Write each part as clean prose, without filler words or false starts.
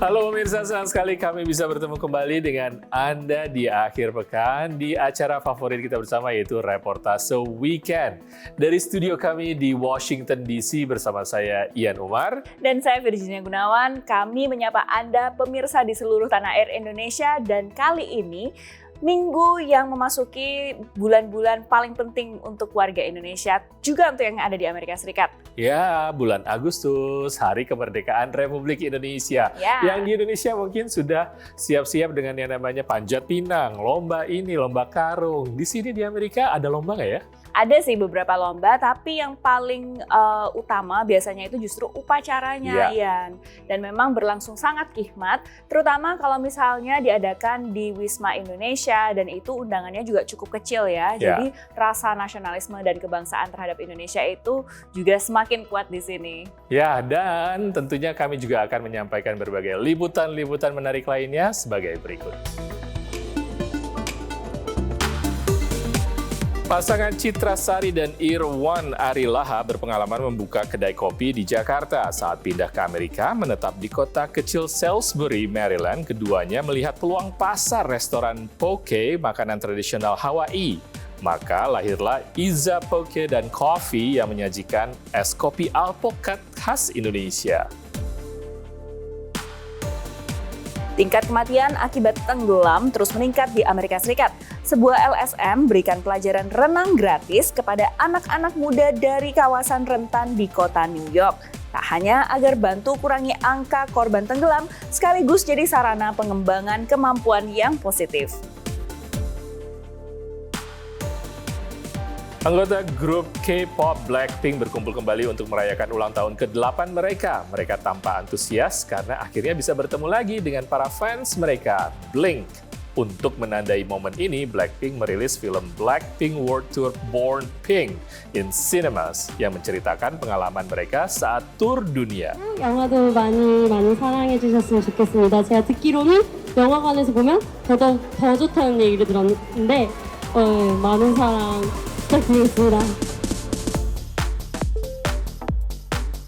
Halo pemirsa, senang sekali kami bisa bertemu kembali dengan Anda di akhir pekan di acara favorit kita bersama yaitu Reportase Weekend. Dari studio kami di Washington DC bersama saya Ian Umar. Dan saya Virginia Gunawan, kami menyapa Anda pemirsa di seluruh tanah air Indonesia dan kali ini minggu yang memasuki bulan-bulan paling penting untuk warga Indonesia, juga untuk yang ada di Amerika Serikat. Ya, bulan Agustus, Hari Kemerdekaan Republik Indonesia. Ya. Yang di Indonesia mungkin sudah siap-siap dengan yang namanya panjat pinang, lomba ini, lomba karung. Di sini di Amerika ada lomba nggak ya? Ada sih beberapa lomba, tapi yang paling utama biasanya itu justru upacaranya, Ian. Dan memang berlangsung sangat khidmat, terutama kalau misalnya diadakan di Wisma Indonesia, dan itu undangannya juga cukup kecil ya. Jadi rasa nasionalisme dan kebangsaan terhadap Indonesia itu juga semakin kuat di sini. Ya, dan tentunya kami juga akan menyampaikan berbagai liputan-liputan menarik lainnya sebagai berikut. Pasangan Citra Sari dan Irwan Arilaha berpengalaman membuka kedai kopi di Jakarta. Saat pindah ke Amerika, menetap di kota kecil Salisbury, Maryland, keduanya melihat peluang pasar restoran poke, makanan tradisional Hawaii. Maka lahirlah Iza Poke dan Coffee yang menyajikan es kopi alpukat khas Indonesia. Tingkat kematian akibat tenggelam terus meningkat di Amerika Serikat. Sebuah LSM berikan pelajaran renang gratis kepada anak-anak muda dari kawasan rentan di kota New York. Tak hanya agar bantu kurangi angka korban tenggelam, sekaligus jadi sarana pengembangan kemampuan yang positif. Anggota grup K-pop Blackpink berkumpul kembali untuk merayakan ulang tahun ke-8 mereka. Mereka tampak antusias karena akhirnya bisa bertemu lagi dengan para fans mereka, Blink. Untuk menandai momen ini, Blackpink merilis film Blackpink World Tour Born Pink in Cinemas yang menceritakan pengalaman mereka saat tur dunia. 영화도 많이 사랑해 주셨으면 좋겠습니다. 제가 듣기로는 영화관에서 보면 더 좋다는 얘기를 들었는데 많은 사랑 부탁드리겠습니다.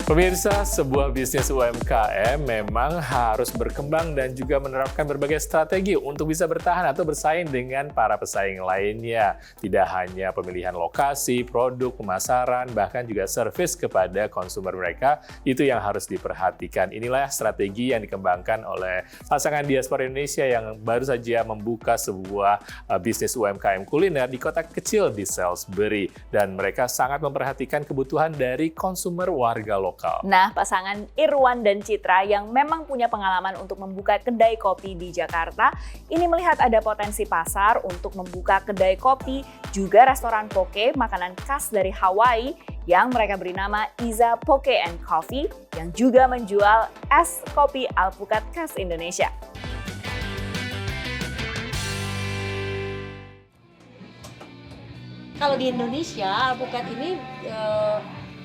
Pemirsa, sebuah bisnis UMKM memang harus berkembang dan juga menerapkan berbagai strategi untuk bisa bertahan atau bersaing dengan para pesaing lainnya. Tidak hanya pemilihan lokasi, produk, pemasaran, bahkan juga servis kepada konsumer mereka, itu yang harus diperhatikan. Inilah strategi yang dikembangkan oleh pasangan diaspora Indonesia yang baru saja membuka sebuah bisnis UMKM kuliner di kota kecil di Salisbury. Dan mereka sangat memperhatikan kebutuhan dari konsumer warga lokal. Nah, pasangan Irwan dan Citra yang memang punya pengalaman untuk membuka kedai kopi di Jakarta, ini melihat ada potensi pasar untuk membuka kedai kopi, juga restoran poke, makanan khas dari Hawaii, yang mereka beri nama Iza Poke and Coffee, yang juga menjual es kopi alpukat khas Indonesia. Kalau di Indonesia, alpukat ini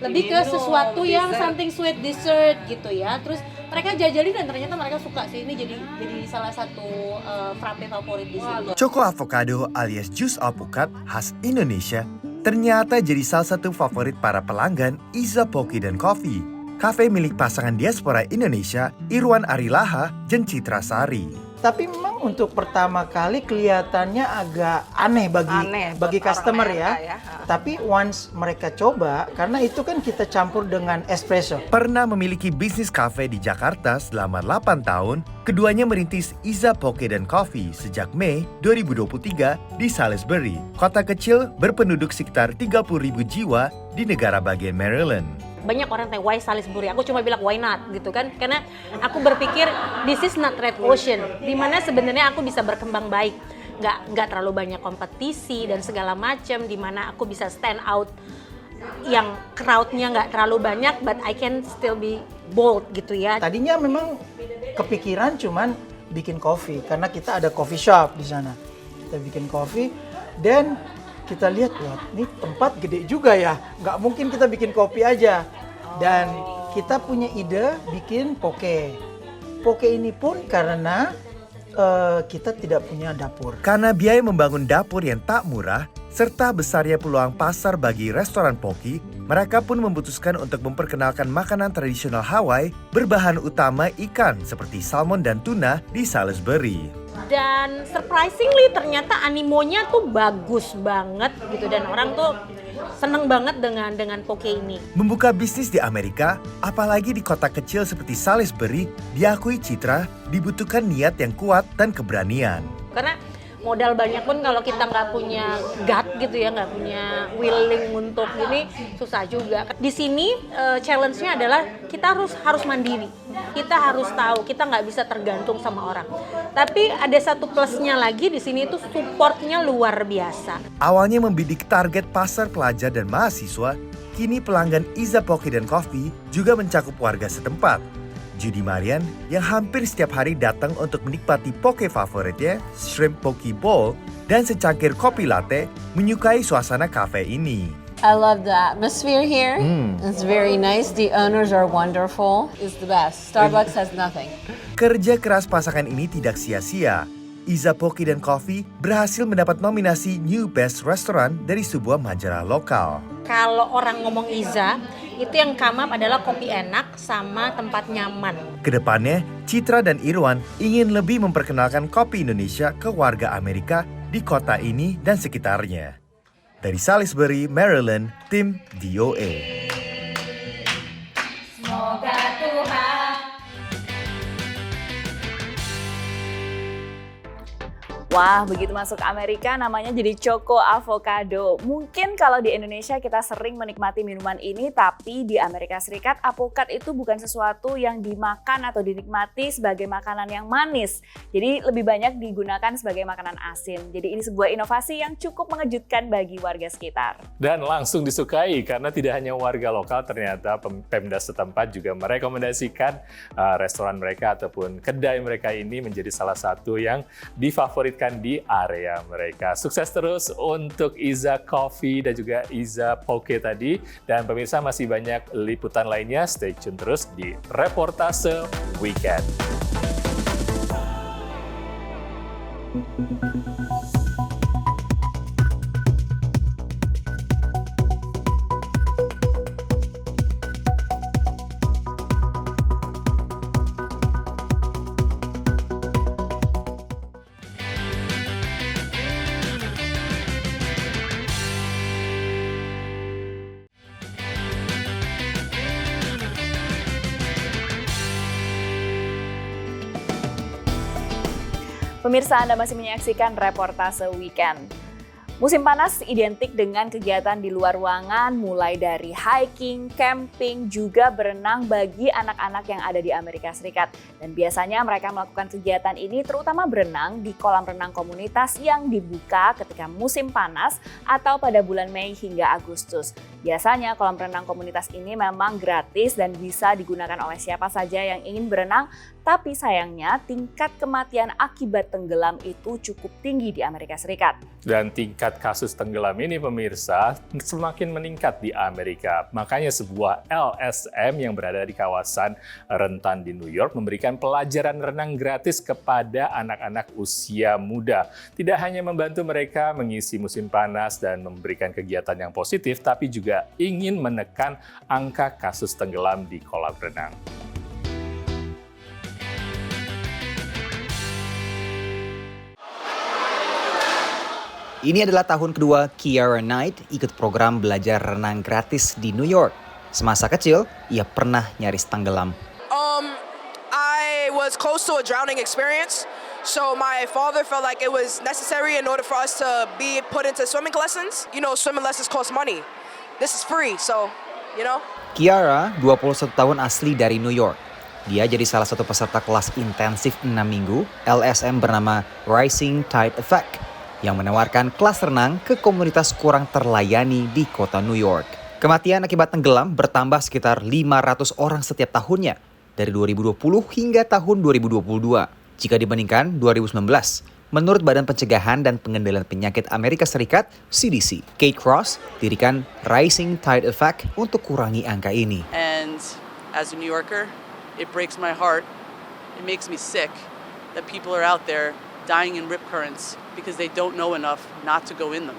lebih ke sesuatu yang something sweet dessert gitu ya. Terus mereka jajalin dan ternyata mereka suka sih. Ini jadi salah satu frappe favorit di sini. Choco avocado alias jus alpukat khas Indonesia ternyata jadi salah satu favorit para pelanggan Iza Poke dan Coffee, kafe milik pasangan diaspora Indonesia Irwan Arilaha dan Citra Sari. Tapi memang untuk pertama kali kelihatannya agak aneh bagi customer ya. Tapi once mereka coba, karena itu kan kita campur dengan espresso. Pernah memiliki bisnis kafe di Jakarta selama 8 tahun, keduanya merintis Iza Poke dan Coffee sejak Mei 2023 di Salisbury, kota kecil berpenduduk sekitar 30.000 jiwa di negara bagian Maryland. Banyak orang tanya, why Salisbury? Aku cuma bilang, why not? Gitu kan. Karena aku berpikir, this is not red ocean. Dimana sebenarnya aku bisa berkembang baik. Nggak terlalu banyak kompetisi dan segala macam. Dimana aku bisa stand out. Yang crowd-nya nggak terlalu banyak, but I can still be bold gitu ya. Tadinya memang kepikiran cuman bikin kopi. Karena kita ada coffee shop di sana. Kita bikin kopi dan kita lihat, wah ini tempat gede juga ya, nggak mungkin kita bikin kopi aja. Dan kita punya ide bikin poke. Poke ini pun karena kita tidak punya dapur. Karena biaya membangun dapur yang tak murah, serta besarnya peluang pasar bagi restoran poke, Mereka pun memutuskan untuk memperkenalkan makanan tradisional Hawaii berbahan utama ikan seperti salmon dan tuna di Salisbury. Dan surprisingly ternyata animonya tuh bagus banget gitu, dan orang tuh seneng banget dengan poke ini. Membuka bisnis di Amerika, apalagi di kota kecil seperti Salisbury, diakui Citra dibutuhkan niat yang kuat dan keberanian. Karena modal banyak pun kalau kita nggak punya gut gitu ya, nggak punya willing untuk ini, susah juga. Di sini challenge-nya adalah kita harus mandiri. Kita harus tahu, kita nggak bisa tergantung sama orang. Tapi ada satu plusnya lagi di sini itu supportnya luar biasa. Awalnya membidik target pasar pelajar dan mahasiswa, kini pelanggan Iza Poke dan Coffee juga mencakup warga setempat. Judy Marian yang hampir setiap hari datang untuk menikmati poke favoritnya, shrimp poke bowl, dan secangkir kopi latte, menyukai suasana kafe ini. I love the atmosphere here. It's very nice. The owners are wonderful. It's the best. Starbucks has nothing. Kerja keras pasangan ini tidak sia-sia. Iza Poke dan Coffee berhasil mendapat nominasi New Best Restaurant dari sebuah majalah lokal. Kalau orang ngomong Iza, itu yang come up adalah kopi enak sama tempat nyaman. Kedepannya, Citra dan Irwan ingin lebih memperkenalkan kopi Indonesia ke warga Amerika di kota ini dan sekitarnya. Dari Salisbury, Maryland, tim VOA. Wah, begitu masuk Amerika namanya jadi Choco Avocado. Mungkin kalau di Indonesia kita sering menikmati minuman ini, tapi di Amerika Serikat apokat itu bukan sesuatu yang dimakan atau dinikmati sebagai makanan yang manis. Jadi lebih banyak digunakan sebagai makanan asin. Jadi ini sebuah inovasi yang cukup mengejutkan bagi warga sekitar. Dan langsung disukai karena tidak hanya warga lokal, ternyata Pemda setempat juga merekomendasikan restoran mereka ataupun kedai mereka ini menjadi salah satu yang difavoritkan di area mereka. Sukses terus untuk Iza Coffee dan juga Iza Poke tadi. Dan pemirsa, masih banyak liputan lainnya. Stay tune terus di Reportase Weekend. Pemirsa, Anda masih menyaksikan Reportase Weekend. Musim panas identik dengan kegiatan di luar ruangan, mulai dari hiking, camping, juga berenang bagi anak-anak yang ada di Amerika Serikat. Dan biasanya mereka melakukan kegiatan ini terutama berenang di kolam renang komunitas yang dibuka ketika musim panas atau pada bulan Mei hingga Agustus. Biasanya kolam renang komunitas ini memang gratis dan bisa digunakan oleh siapa saja yang ingin berenang, tapi sayangnya tingkat kematian akibat tenggelam itu cukup tinggi di Amerika Serikat. Dan tingkat kasus tenggelam ini, pemirsa, semakin meningkat di Amerika. Makanya sebuah LSM yang berada di kawasan rentan di New York memberikan pelajaran renang gratis kepada anak-anak usia muda. Tidak hanya membantu mereka mengisi musim panas dan memberikan kegiatan yang positif, tapi juga ingin menekan angka kasus tenggelam di kolam renang. Ini adalah tahun kedua Kiara Knight ikut program belajar renang gratis di New York. Semasa kecil, ia pernah nyaris tenggelam. I was close to a drowning experience, so my father felt like it was necessary in order for us to be put into swimming lessons. You know, swimming lessons cost money. This is free, so, you know. Kiara, 21 tahun asli dari New York. Dia jadi salah satu peserta kelas intensif 6 minggu LSM bernama Rising Tide Effect, yang menawarkan kelas renang ke komunitas kurang terlayani di kota New York. Kematian akibat tenggelam bertambah sekitar 500 orang setiap tahunnya, dari 2020 hingga tahun 2022. Jika dibandingkan 2019, menurut Badan Pencegahan dan Pengendalian Penyakit Amerika Serikat, CDC, Kate Cross dirikan Rising Tide Effect untuk kurangi angka ini. And as a New Yorker, it breaks my heart. It makes me sick that people are out there dying in rip currents because they don't know enough not to go in them.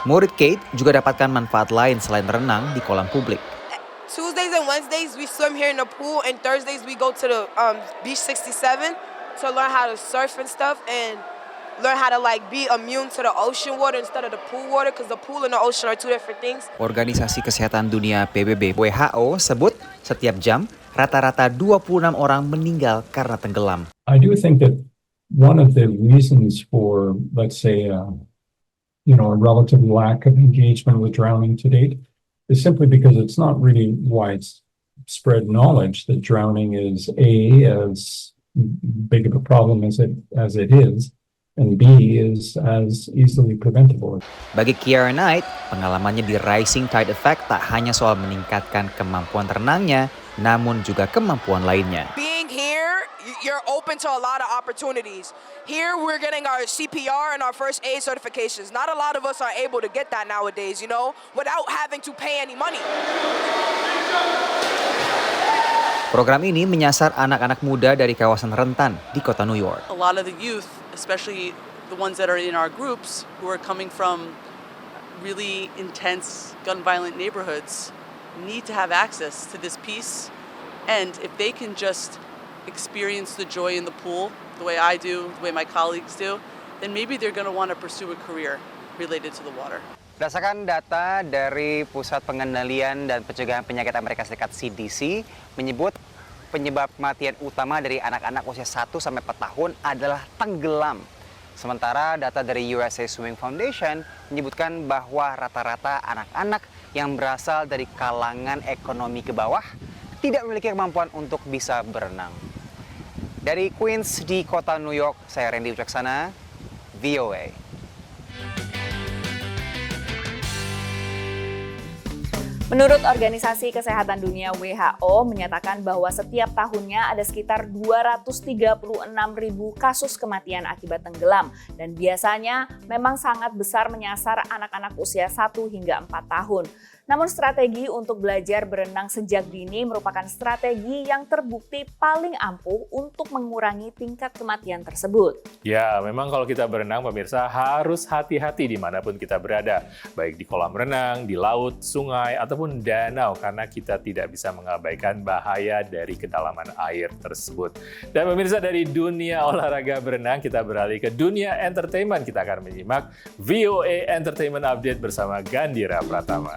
Murid Kate juga dapatkan manfaat lain selain renang di kolam publik. Tuesdays and Wednesdays we swim here in the pool, and Thursdays we go to the beach 67 to learn how to surf and stuff, and learn how to like be immune to the ocean water instead of the pool water, because the pool and the ocean are two different things. Organisasi Kesehatan Dunia PBB WHO sebut setiap jam rata-rata 26 orang meninggal karena tenggelam. I do think that one of the reasons for, let's say, a relative lack of engagement with drowning to date is simply because it's not really widespread knowledge that drowning is as big of a problem as it is, and B is as easily preventable. Bagi Keira Knight, pengalamannya di Rising Tide Effect tak hanya soal meningkatkan kemampuan renangnya, namun juga kemampuan lainnya. Being here, you're open to a lot of opportunities. Here, we're getting our CPR and our first aid certifications. Not a lot of us are able to get that nowadays, without having to pay any money. Program ini menyasar anak-anak muda dari kawasan rentan di kota New York. A lot of the youth, especially the ones that are in our groups who are coming from really intense gun violent neighborhoods, need to have access to this piece. And if they can just experience the joy in the pool the way I do, the way my colleagues do, then maybe they're going to want to pursue a career related to the water. Berdasarkan data dari Pusat Pengendalian dan Pencegahan Penyakit Amerika Serikat CDC menyebut penyebab kematian utama dari anak-anak usia 1-4 tahun adalah tenggelam. Sementara data dari USA Swimming Foundation menyebutkan bahwa rata-rata anak-anak yang berasal dari kalangan ekonomi ke bawah tidak memiliki kemampuan untuk bisa berenang. Dari Queens di kota New York, saya Randy Wicaksana, VOA. Menurut Organisasi Kesehatan Dunia WHO menyatakan bahwa setiap tahunnya ada sekitar 236.000 kasus kematian akibat tenggelam, dan biasanya memang sangat besar menyasar anak-anak usia 1 hingga 4 tahun. Namun strategi untuk belajar berenang sejak dini merupakan strategi yang terbukti paling ampuh untuk mengurangi tingkat kematian tersebut. Ya, memang kalau kita berenang, pemirsa harus hati-hati dimanapun kita berada. Baik di kolam renang, di laut, sungai, ataupun danau, karena kita tidak bisa mengabaikan bahaya dari kedalaman air tersebut. Dan pemirsa, dari dunia olahraga berenang, kita beralih ke dunia entertainment. Kita akan menyimak VOA Entertainment Update bersama Gandhira Pratama.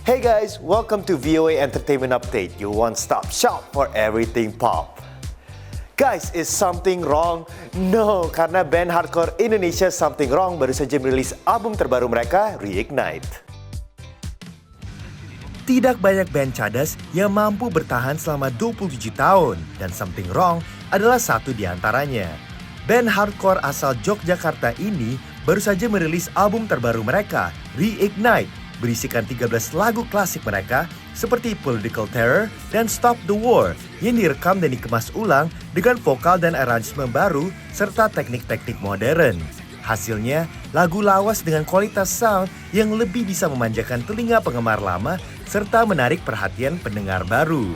Hey guys, welcome to VOA Entertainment Update, your one-stop shop for everything pop. Guys, is something wrong? No, karena band hardcore Indonesia Something Wrong baru saja merilis album terbaru mereka, Reignite. Tidak banyak band cadas yang mampu bertahan selama 27 tahun, dan Something Wrong adalah satu di antaranya. Band hardcore asal Yogyakarta ini baru saja merilis album terbaru mereka, Reignite, berisikan 13 lagu klasik mereka seperti Political Terror dan Stop the War yang direkam dan dikemas ulang dengan vokal dan aransemen baru serta teknik-teknik modern. Hasilnya, lagu lawas dengan kualitas sound yang lebih bisa memanjakan telinga penggemar lama serta menarik perhatian pendengar baru.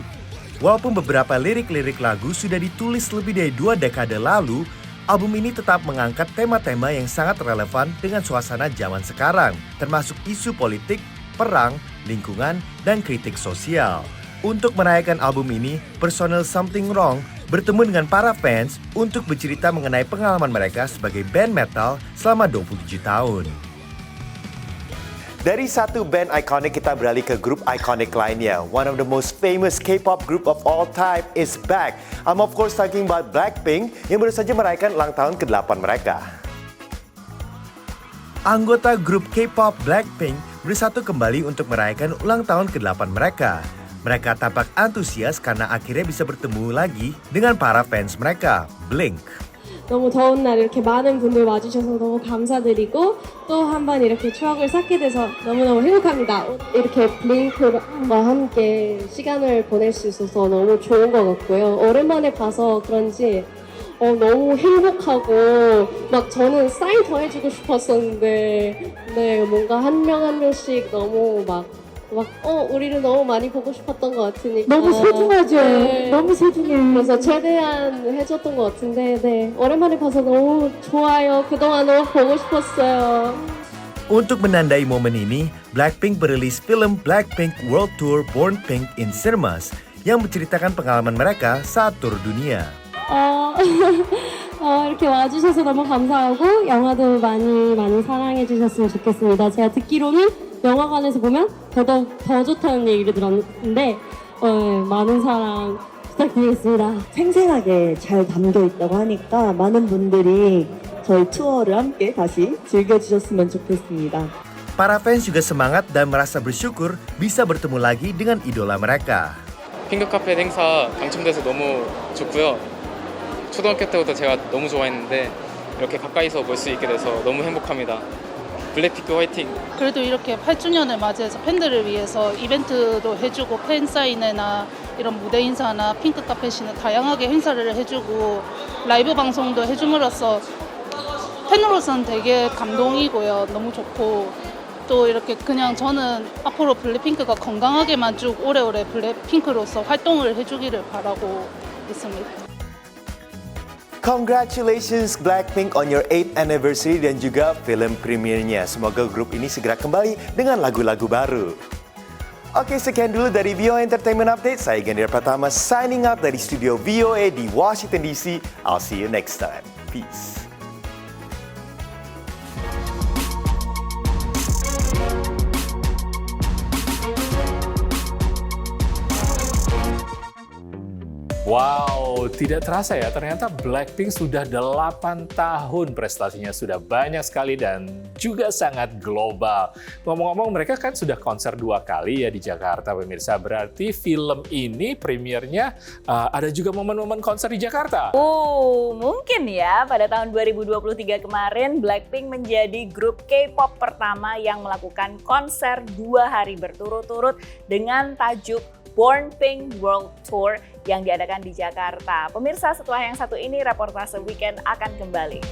Walaupun beberapa lirik-lirik lagu sudah ditulis lebih dari 2 dekade lalu, album ini tetap mengangkat tema-tema yang sangat relevan dengan suasana zaman sekarang, termasuk isu politik, perang, lingkungan, dan kritik sosial. Untuk merayakan album ini, personel Something Wrong bertemu dengan para fans untuk bercerita mengenai pengalaman mereka sebagai band metal selama 27 tahun. Dari satu band ikonik kita beralih ke grup ikonik lainnya. One of the most famous K-pop group of all time is back. I'm of course talking about Blackpink yang baru saja merayakan ulang tahun ke-8 mereka. Anggota grup K-pop Blackpink bersatu kembali untuk merayakan ulang tahun ke-8 mereka. Mereka tampak antusias karena akhirnya bisa bertemu lagi dengan para fans mereka, Blink. 너무 더운 날 이렇게 많은 분들 와주셔서 너무 감사드리고 또 한 번 이렇게 추억을 쌓게 돼서 너무너무 행복합니다. 이렇게 블링크와 함께 시간을 보낼 수 있어서 너무 좋은 것 같고요. 오랜만에 봐서 그런지 너무 행복하고 막 저는 사인 더 해주고 싶었었는데 네 뭔가 한 명 한 명씩 너무 막 막 우리를 너무 많이 보고 싶었던 것 같으니까 너무 소중하죠. 네. 너무 소중해요. 그래서 최대한 해줬던 것 같은데 네 오랜만에 봐서 너무 좋아요. 그동안 너무 보고 싶었어요. Untuk menandai momen ini, Blackpink merilis film Blackpink World Tour Born Pink in Cinemas yang menceritakan pengalaman mereka saat tur dunia. 이렇게 와주셔서 너무 감사하고 영화도 많이 사랑해 주셨으면 좋겠습니다. 제가 듣기로는 영화관에서 보면 더더욱 더 좋다는 얘기를 들었는데 많은 사랑 부탁드리겠습니다. 생생하게 잘 담겨 있다고 하니까 많은 분들이 저희 투어를 함께 다시 즐겨주셨으면 좋겠습니다. Para fans juga semangat dan merasa bersyukur bisa bertemu lagi dengan idola mereka. 핑크카펫 행사 당첨돼서 너무 좋고요. 초등학교 때부터 제가 너무 좋아했는데 이렇게 가까이서 볼 수 있게 돼서 너무 행복합니다. 블랙핑크 화이팅! 그래도 이렇게 8주년을 맞이해서 팬들을 위해서 이벤트도 해주고 팬사인회나 이런 무대 인사나 핑크카펫이나 다양하게 행사를 해주고 라이브 방송도 해줌으로써 팬으로서는 되게 감동이고요. 너무 좋고 또 이렇게 그냥 저는 앞으로 블랙핑크가 건강하게만 쭉 오래오래 블랙핑크로서 활동을 해주기를 바라고 있습니다. Congratulations Blackpink on your 8th anniversary dan juga film premiernya. Semoga grup ini segera kembali dengan lagu-lagu baru. Oke, sekian dulu dari VOA Entertainment Update. Saya Gandir Pratama signing out dari studio VOA di Washington DC. I'll see you next time. Peace. Wow, tidak terasa ya, ternyata Blackpink sudah 8 tahun, prestasinya sudah banyak sekali dan juga sangat global. Ngomong-ngomong, mereka kan sudah konser 2 kali ya di Jakarta, pemirsa. Berarti film ini premiernya ada juga momen-momen konser di Jakarta. Mungkin ya, pada tahun 2023 kemarin Blackpink menjadi grup K-pop pertama yang melakukan konser 2 hari berturut-turut dengan tajuk Born Pink World Tour yang diadakan di Jakarta. Pemirsa, setelah yang satu ini, reportase weekend akan kembali.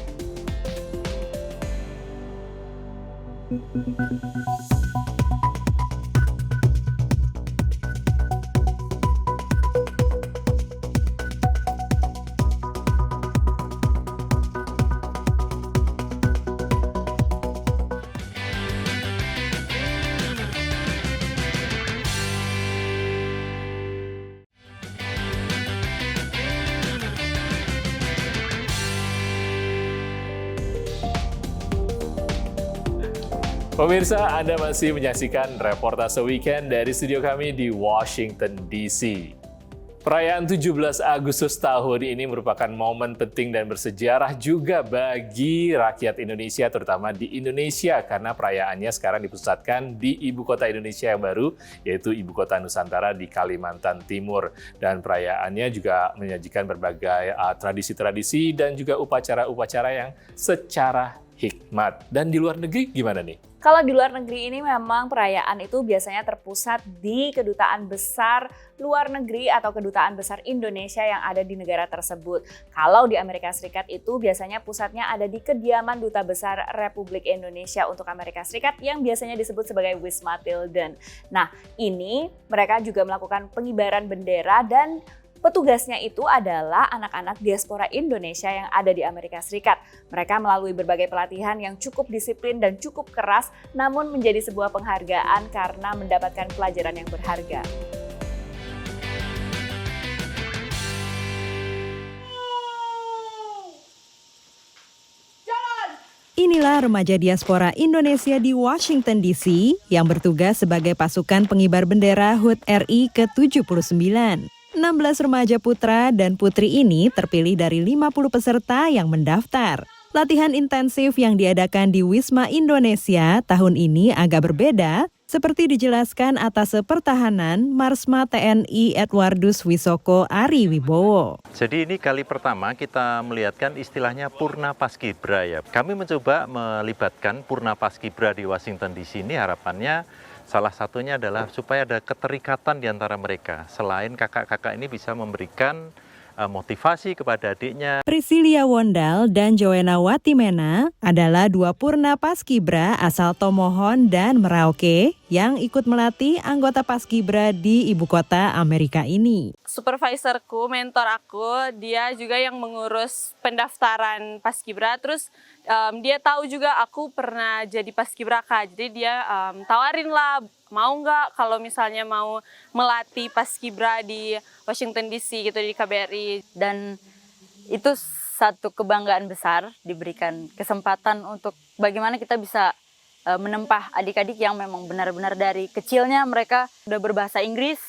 Pemirsa, Anda masih menyaksikan reportase weekend dari studio kami di Washington DC. Perayaan 17 Agustus tahun ini merupakan momen penting dan bersejarah juga bagi rakyat Indonesia, terutama di Indonesia, karena perayaannya sekarang dipusatkan di ibu kota Indonesia yang baru, yaitu ibu kota Nusantara di Kalimantan Timur. Dan perayaannya juga menyajikan berbagai tradisi-tradisi dan juga upacara-upacara yang secara hikmat. Dan di luar negeri gimana nih? Kalau di luar negeri ini memang perayaan itu biasanya terpusat di kedutaan besar luar negeri atau kedutaan besar Indonesia yang ada di negara tersebut. Kalau di Amerika Serikat itu biasanya pusatnya ada di kediaman Duta Besar Republik Indonesia untuk Amerika Serikat yang biasanya disebut sebagai Wisma Tilden. Nah, ini mereka juga melakukan pengibaran bendera dan petugasnya itu adalah anak-anak diaspora Indonesia yang ada di Amerika Serikat. Mereka melalui berbagai pelatihan yang cukup disiplin dan cukup keras, namun menjadi sebuah penghargaan karena mendapatkan pelajaran yang berharga. Inilah remaja diaspora Indonesia di Washington DC yang bertugas sebagai pasukan pengibar bendera HUT RI ke-79. 16 remaja putra dan putri ini terpilih dari 50 peserta yang mendaftar. Latihan intensif yang diadakan di Wisma Indonesia tahun ini agak berbeda, seperti dijelaskan Atase Pertahanan Marsma TNI Edwardus Wisoko Ari Wibowo. Jadi ini kali pertama kita melihatkan istilahnya Purna Paskibra ya. Kami mencoba melibatkan Purna Paskibra di Washington DC ini, harapannya salah satunya adalah supaya ada keterikatan di antara mereka. Selain kakak-kakak ini bisa memberikan motivasi kepada adiknya. Priscilia Wondal dan Joanna Watimena adalah 2 Purna Paskibra asal Tomohon dan Merauke yang ikut melatih anggota Paskibra di ibu kota Amerika ini. Supervisorku, mentor aku, dia juga yang mengurus pendaftaran Paskibra. Terus dia tahu juga aku pernah jadi Paskibraka. Jadi dia tawarin lah, mau nggak kalau misalnya mau melatih Paskibra di Washington DC gitu, di KBRI. Dan itu satu kebanggaan besar, diberikan kesempatan untuk bagaimana kita bisa menempah adik-adik yang memang benar-benar dari kecilnya mereka udah berbahasa Inggris.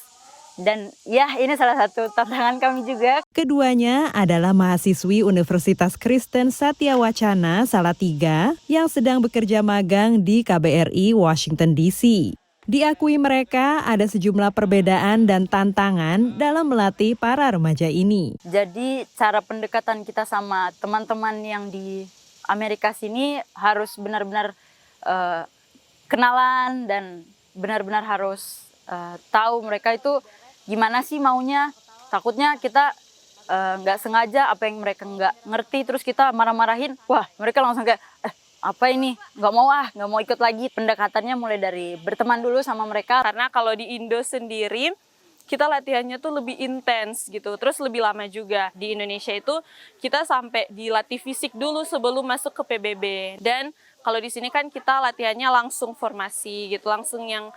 Dan ya, ini salah satu tantangan kami juga. Keduanya adalah mahasiswi Universitas Kristen Satya Wacana Salatiga yang sedang bekerja magang di KBRI Washington DC. Diakui mereka ada sejumlah perbedaan dan tantangan dalam melatih para remaja ini. Jadi cara pendekatan kita sama teman-teman yang di Amerika sini harus benar-benar kenalan dan benar-benar harus tahu mereka itu gimana sih maunya. Takutnya kita nggak sengaja apa yang mereka nggak ngerti terus kita marah-marahin, wah mereka langsung kayak apa ini, nggak mau ikut lagi. Pendekatannya mulai dari berteman dulu sama mereka. Karena kalau di Indo sendiri kita latihannya tuh lebih intens gitu, terus lebih lama juga. Di Indonesia itu kita sampai dilatih fisik dulu sebelum masuk ke PBB. Dan kalau di sini kan kita latihannya langsung formasi gitu, langsung yang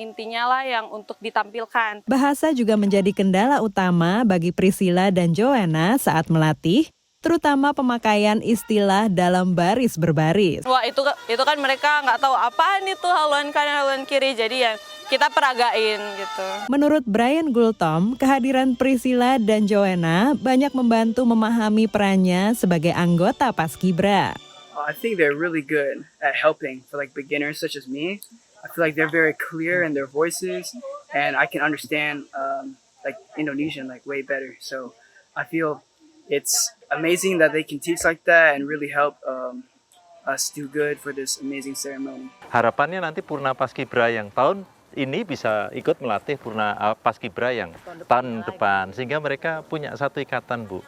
intinya lah yang untuk ditampilkan. Bahasa juga menjadi kendala utama bagi Priscilla dan Joanna saat melatih, terutama pemakaian istilah dalam baris berbaris. Wah itu kan mereka nggak tahu apaan itu haluan kanan haluan kiri, jadi ya kita peragain gitu. Menurut Brian Gultom, kehadiran Priscilla dan Joanna banyak membantu memahami perannya sebagai anggota Paskibra. I think they're really good at helping for like beginners such as me. I feel like they're very clear in their voices, and I can understand like Indonesian like way better. So I feel it's amazing that they can teach like that and really help us do good for this amazing ceremony. Harapannya nanti Purna Paskibra yang tahun ini bisa ikut melatih Purna Paskibra yang tahun depan, sehingga mereka punya satu ikatan, Bu,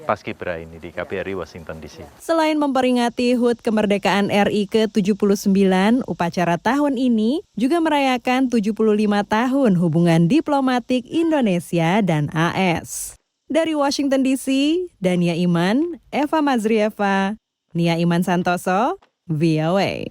Paskibra ini di KBRI Washington DC. Selain memperingati HUT kemerdekaan RI ke-79, upacara tahun ini juga merayakan 75 tahun hubungan diplomatik Indonesia dan AS. Dari Washington DC, Dania Iman, Eva Mazrieva, Nia Iman Santoso, VOA.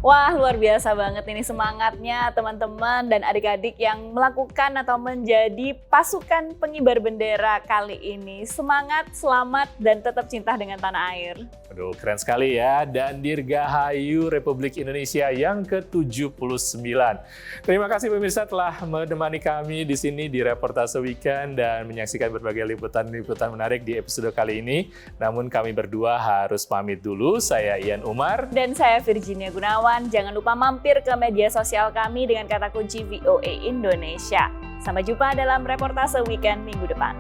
Wah, luar biasa banget ini semangatnya teman-teman dan adik-adik yang melakukan atau menjadi pasukan pengibar bendera kali ini. Semangat, selamat, dan tetap cinta dengan tanah air. Aduh, keren sekali ya. Dan Dirgahayu Republik Indonesia yang ke-79. Terima kasih pemirsa telah menemani kami di sini di Reportase Weekend dan menyaksikan berbagai liputan-liputan menarik di episode kali ini. Namun kami berdua harus pamit dulu. Saya Ian Umar. Dan saya Virginia Gunawan. Jangan lupa mampir ke media sosial kami dengan kata kunci VOA Indonesia. Sampai jumpa dalam Reportase Weekend minggu depan.